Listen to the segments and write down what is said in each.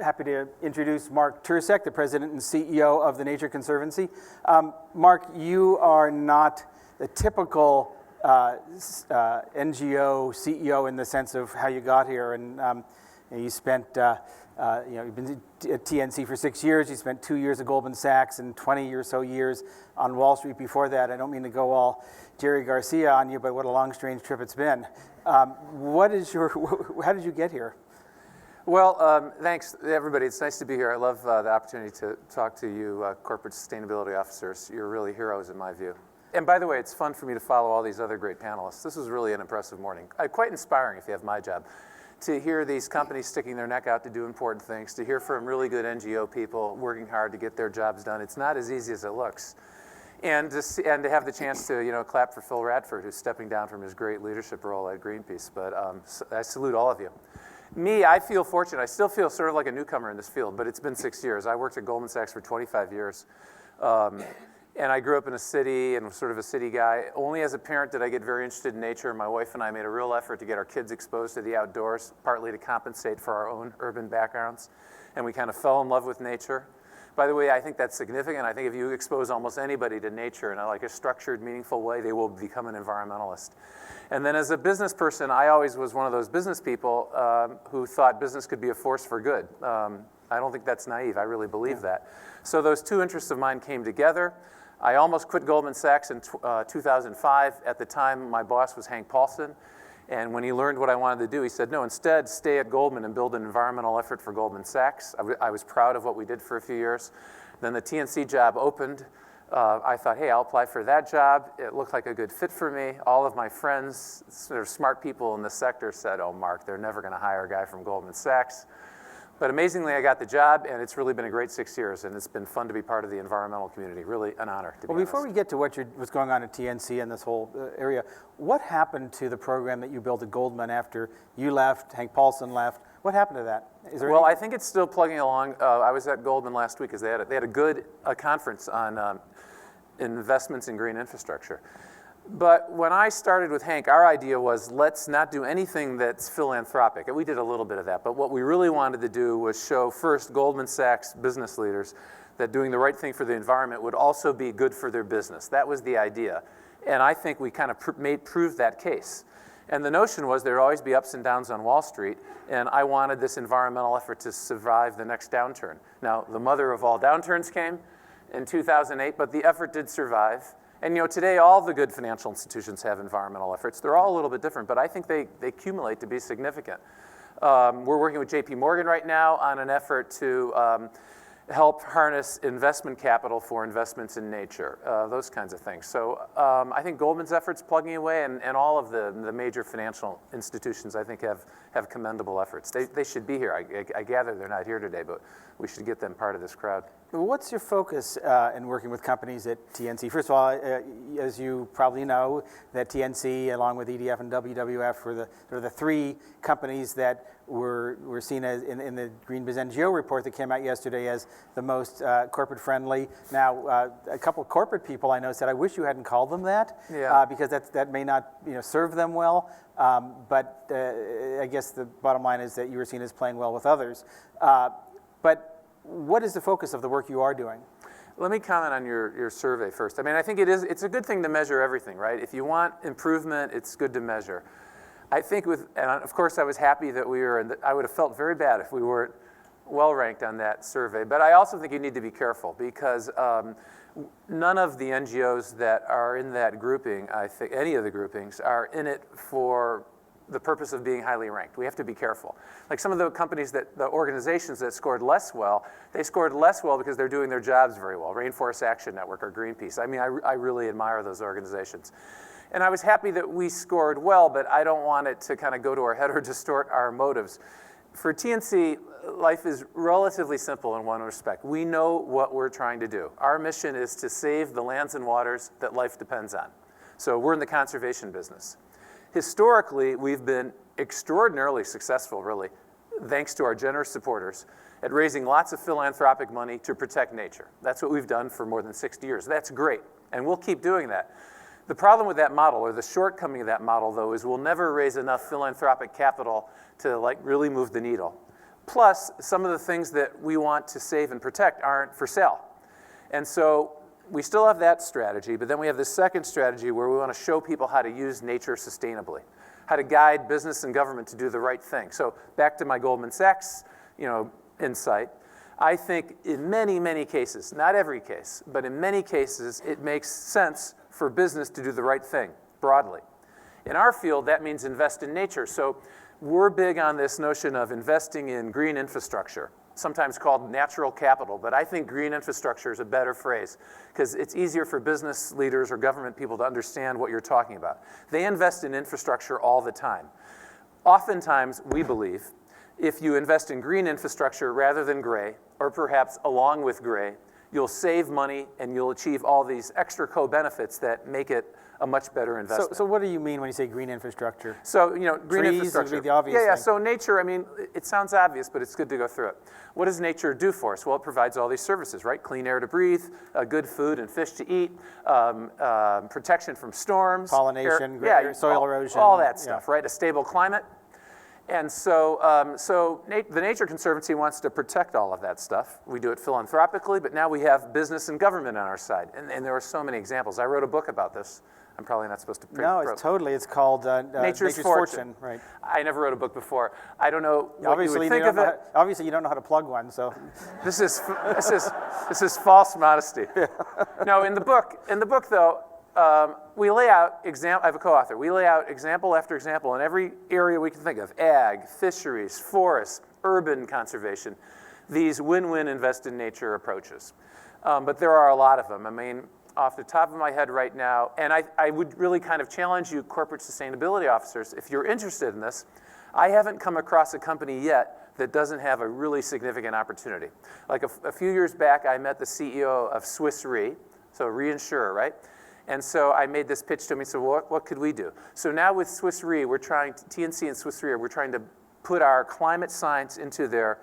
happy to introduce Mark Tercek, the President and CEO of the Nature Conservancy. Mark, you are not the typical NGO CEO in the sense of how you got here, and you spent, you've been at TNC for 6 years. You spent 2 years at Goldman Sachs and 20 or so years on Wall Street before that. I don't mean to go all Jerry Garcia on you, but what a long, strange trip it's been. How did you get here? Well, thanks, everybody. It's nice to be here. I love the opportunity to talk to you corporate sustainability officers. You're really heroes in my view. And by the way, it's fun for me to follow all these other great panelists. This was really an impressive morning. Quite inspiring if you have my job. To hear these companies sticking their neck out to do important things, to hear from really good NGO people working hard to get their jobs done. It's not as easy as it looks. And to have the chance to clap for Phil Radford, who's stepping down from his great leadership role at Greenpeace. But I salute all of you. Me, I feel fortunate. I still feel sort of like a newcomer in this field, but it's been 6 years. I worked at Goldman Sachs for 25 years. And I grew up in a city and was sort of a city guy. Only as a parent did I get very interested in nature. My wife and I made a real effort to get our kids exposed to the outdoors, partly to compensate for our own urban backgrounds. And we kind of fell in love with nature. By the way, I think that's significant. I think if you expose almost anybody to nature in a structured, meaningful way, they will become an environmentalist. And then as a business person, I always was one of those business people who thought business could be a force for good. I don't think that's naive. I really believe that. So those two interests of mine came together. I almost quit Goldman Sachs in 2005. At the time, my boss was Hank Paulson. And when he learned what I wanted to do, he said, no, instead, stay at Goldman and build an environmental effort for Goldman Sachs. I was proud of what we did for a few years. Then the TNC job opened. I thought, hey, I'll apply for that job. It looked like a good fit for me. All of my friends, sort of smart people in the sector said, oh, Mark, they're never going to hire a guy from Goldman Sachs. But amazingly, I got the job, and it's really been a great 6 years, and it's been fun to be part of the environmental community. Really an honor to be honest. Before we get to what's going on at TNC and this whole area, what happened to the program that you built at Goldman after you left, Hank Paulson left? What happened to that? Well, I think it's still plugging along. I was at Goldman last week because they had a good conference on investments in green infrastructure. But when I started with Hank, our idea was let's not do anything that's philanthropic. And we did a little bit of that. But what we really wanted to do was show first Goldman Sachs business leaders that doing the right thing for the environment would also be good for their business. That was the idea. And I think we kind of proved that case. And the notion was there'd always be ups and downs on Wall Street. And I wanted this environmental effort to survive the next downturn. Now, the mother of all downturns came in 2008, but the effort did survive. And today all the good financial institutions have environmental efforts. They're all a little bit different, but I think they accumulate to be significant. We're working with JP Morgan right now on an effort to help harness investment capital for investments in nature, those kinds of things. So I think Goldman's efforts plugging away, and all of the major financial institutions I think have commendable efforts. They should be here. I gather they're not here today, but we should get them part of this crowd. What's your focus in working with companies at TNC? First of all, as you probably know, that TNC, along with EDF and WWF, were the three companies that were seen as in the Green Biz NGO report that came out yesterday as the most corporate friendly. Now, a couple of corporate people I know said, I wish you hadn't called them that, because that may not serve them well. But I guess the bottom line is that you were seen as playing well with others. But what is the focus of the work you are doing? Let me comment on your survey first. I mean, I think it's a good thing to measure everything, right? If you want improvement, it's good to measure. I think and of course I was happy that we were, I would have felt very bad if we weren't well ranked on that survey. But I also think you need to be careful because none of the NGOs that are in that grouping, I think any of the groupings, are in it for the purpose of being highly ranked. We have to be careful. Like some of the companies the organizations that scored less well, they scored less well because they're doing their jobs very well. Rainforest Action Network or Greenpeace. I mean, I really admire those organizations. And I was happy that we scored well, but I don't want it to kind of go to our head or distort our motives. For TNC, life is relatively simple in one respect. We know what we're trying to do. Our mission is to save the lands and waters that life depends on. So we're in the conservation business. Historically, we've been extraordinarily successful, really, thanks to our generous supporters, at raising lots of philanthropic money to protect nature. That's what we've done for more than 60 years. That's great, and we'll keep doing that. The problem with that model, or the shortcoming of that model, though, is we'll never raise enough philanthropic capital to really move the needle. Plus, some of the things that we want to save and protect aren't for sale. And so we still have that strategy, but then we have this second strategy where we want to show people how to use nature sustainably, how to guide business and government to do the right thing. So back to my Goldman Sachs, insight. I think in many, many cases, not every case, but in many cases, it makes sense for business to do the right thing broadly. In our field, that means invest in nature. So we're big on this notion of investing in green infrastructure, sometimes called natural capital, but I think green infrastructure is a better phrase because it's easier for business leaders or government people to understand what you're talking about. They invest in infrastructure all the time. Oftentimes, we believe, if you invest in green infrastructure rather than gray, or perhaps along with gray, you'll save money and you'll achieve all these extra co-benefits that make it a much better investment. So what do you mean when you say green infrastructure? So, green Trees infrastructure. would be the obvious yeah, thing. So nature, I mean, it sounds obvious, but it's good to go through it. What does nature do for us? Well, it provides all these services, right? Clean air to breathe, good food and fish to eat, protection from storms. Pollination, soil erosion. All that stuff, right? A stable climate. And so, the Nature Conservancy wants to protect all of that stuff. We do it philanthropically, but now we have business and government on our side. And there are so many examples. I wrote a book about this. I'm probably not supposed to print. No, it's called Nature's Fortune. Right. I never wrote a book before. I don't know what Obviously, you would think of it. Obviously, you don't know how to plug one, so. This is false modesty. No, in the book though, we lay out I have a co-author. We lay out example after example in every area we can think of: ag, fisheries, forests, urban conservation. These win-win invest in nature approaches. But there are a lot of them. I mean, off the top of my head right now, and I would really kind of challenge you, corporate sustainability officers, if you're interested in this. I haven't come across a company yet that doesn't have a really significant opportunity. Like a few years back, I met the CEO of Swiss Re, so a reinsurer, right? And so I made this pitch to him. He said, well, what could we do? So now with Swiss Re, TNC and Swiss Re, we're trying to put our climate science into their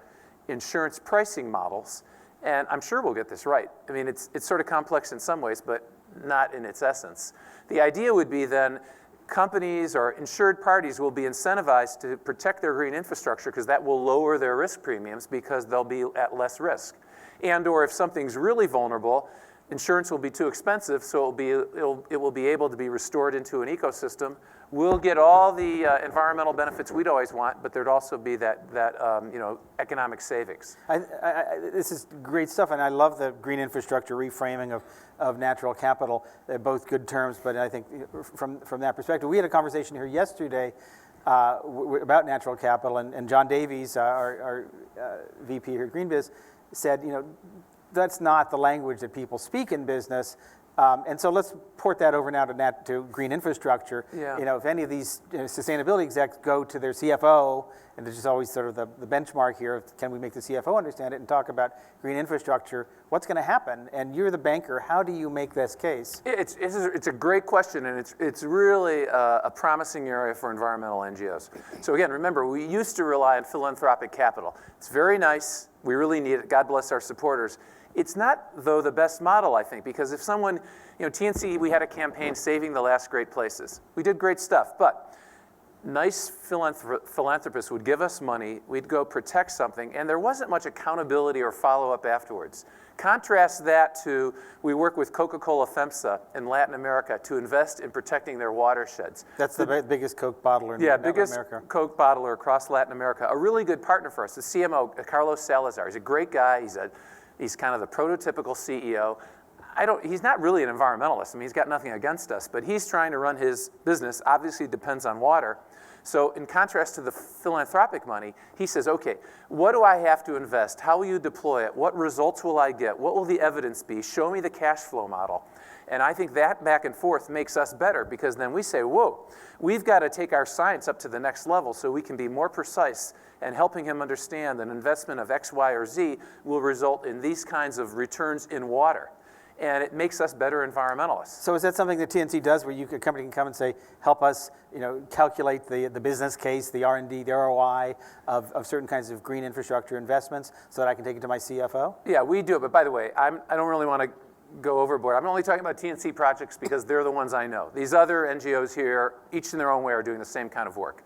insurance pricing models. And I'm sure we'll get this right. I mean, it's sort of complex in some ways, but not in its essence. The idea would be then companies or insured parties will be incentivized to protect their green infrastructure because that will lower their risk premiums because they'll be at less risk. And or if something's really vulnerable, insurance will be too expensive, so it will be able to be restored into an ecosystem. We'll get all the environmental benefits we'd always want, but there'd also be that economic savings. This is great stuff, and I love the green infrastructure reframing of natural capital. They're both good terms, but I think from that perspective, we had a conversation here yesterday about natural capital, and John Davies, our VP here at GreenBiz, said, that's not the language that people speak in business. And so let's port that over now to green infrastructure. Yeah. If any of these sustainability execs go to their CFO, and this is always sort of the benchmark here of can we make the CFO understand it and talk about green infrastructure, what's going to happen? And you're the banker. How do you make this case? It's a great question, and it's really a promising area for environmental NGOs. So again, remember, we used to rely on philanthropic capital. It's very nice. We really need it. God bless our supporters. It's not, though, the best model, I think, because if someone, TNC, we had a campaign saving the last great places. We did great stuff, but nice philanthropists would give us money, we'd go protect something, and there wasn't much accountability or follow-up afterwards. Contrast that to, we work with Coca-Cola FEMSA in Latin America to invest in protecting their watersheds. That's the biggest Coke bottler in Latin America. Yeah, biggest Coke bottler across Latin America. A really good partner for us, the CMO, Carlos Salazar. He's a great guy. He's kind of the prototypical CEO. He's not really an environmentalist. I mean, he's got nothing against us, but he's trying to run his business. Obviously, it depends on water. So in contrast to the philanthropic money, he says, okay, what do I have to invest? How will you deploy it? What results will I get? What will the evidence be? Show me the cash flow model. And I think that back and forth makes us better because then we say, whoa, we've got to take our science up to the next level so we can be more precise and helping him understand that an investment of X, Y, or Z will result in these kinds of returns in water. And it makes us better environmentalists. So is that something that TNC does where a company can come and say, help us calculate the business case, the R&D, the ROI of certain kinds of green infrastructure investments so that I can take it to my CFO? Yeah, we do it. But by the way, I don't really want to go overboard. I'm only talking about TNC projects because they're the ones I know. These other NGOs here, each in their own way, are doing the same kind of work.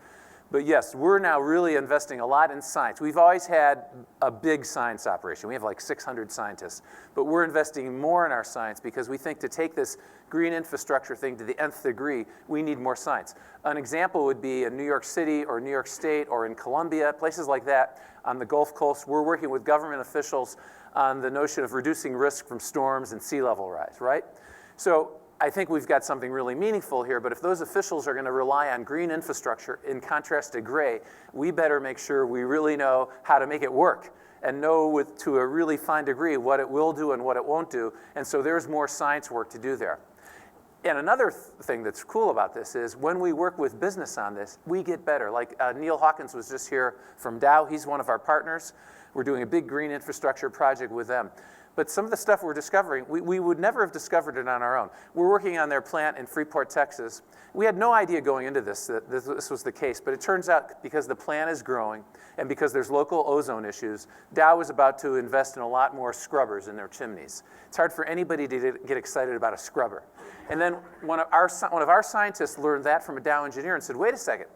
But yes, we're now really investing a lot in science. We've always had a big science operation. We have like 600 scientists. But we're investing more in our science because we think to take this green infrastructure thing to the nth degree, we need more science. An example would be in New York City or New York State or in Colombia, places like that on the Gulf Coast. We're working with government officials on the notion of reducing risk from storms and sea level rise, right? So I think we've got something really meaningful here, but if those officials are going to rely on green infrastructure in contrast to gray, we better make sure we really know how to make it work and know to a really fine degree what it will do and what it won't do. And so there's more science work to do there. And another thing that's cool about this is when we work with business on this, we get better. Like Neil Hawkins was just here from Dow. He's one of our partners. We're doing a big green infrastructure project with them. But some of the stuff we're discovering, we would never have discovered it on our own. We're working on their plant in Freeport, Texas. We had no idea going into this that this was the case, but it turns out because the plant is growing and because there's local ozone issues, Dow is about to invest in a lot more scrubbers in their chimneys. It's hard for anybody to get excited about a scrubber. And then one of our scientists learned that from a Dow engineer and said, wait a second,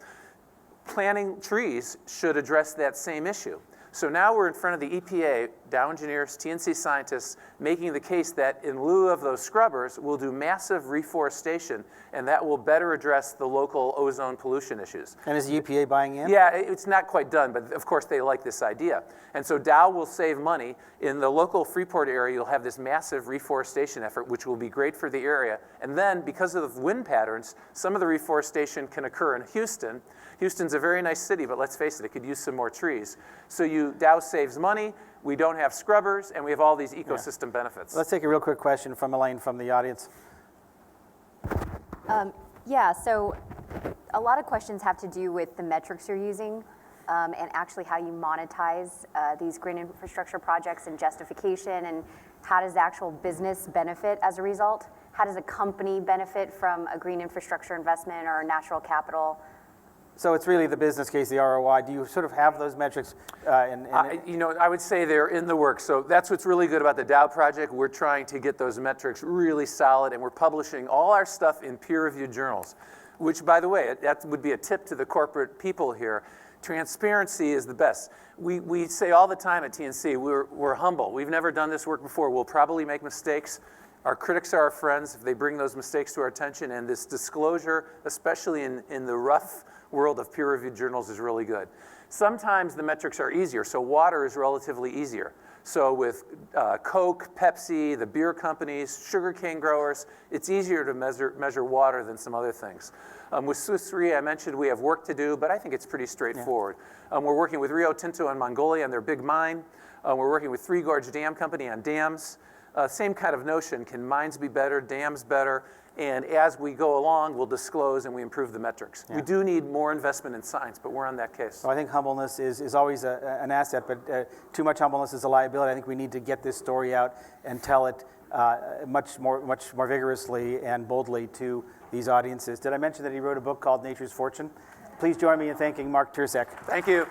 planting trees should address that same issue. So now we're in front of the EPA, Dow engineers, TNC scientists, making the case that in lieu of those scrubbers, we'll do massive reforestation, and that will better address the local ozone pollution issues. And is the EPA buying in? Yeah, it's not quite done, but of course they like this idea. And so Dow will save money. In the local Freeport area, you'll have this massive reforestation effort, which will be great for the area. And then, because of wind patterns, some of the reforestation can occur in Houston. Houston's a very nice city, but let's face it, it could use some more trees. So Dow saves money, we don't have scrubbers, and we have all these ecosystem benefits. Let's take a real quick question from Elaine from the audience. Yeah, so a lot of questions have to do with the metrics you're using and actually how you monetize these green infrastructure projects and justification, and how does the actual business benefit as a result? How does a company benefit from a green infrastructure investment or natural capital? So it's really the business case, the ROI. Do you sort of have those metrics? I would say they're in the works. So that's what's really good about the Dow project. We're trying to get those metrics really solid, and we're publishing all our stuff in peer-reviewed journals, which, by the way, that would be a tip to the corporate people here. Transparency is the best. We say all the time at TNC, we're humble. We've never done this work before. We'll probably make mistakes. Our critics are our friends if they bring those mistakes to our attention, and this disclosure, especially in the rough world of peer-reviewed journals, is really good. Sometimes the metrics are easier, so water is relatively easier. So with Coke, Pepsi, the beer companies, sugarcane growers, it's easier to measure water than some other things. With Swiss Re, I mentioned we have work to do, but I think it's pretty straightforward. Yeah. We're working with Rio Tinto in Mongolia on their big mine. We're working with Three Gorge Dam Company on dams. Same kind of notion, can mines be better, dams better? And as we go along, we'll disclose and we improve the metrics. Yeah. We do need more investment in science, but we're on that case. So I think humbleness is always an asset, but too much humbleness is a liability. I think we need to get this story out and tell it much more vigorously and boldly to these audiences. Did I mention that he wrote a book called Nature's Fortune? Please join me in thanking Mark Tercek. Thank you.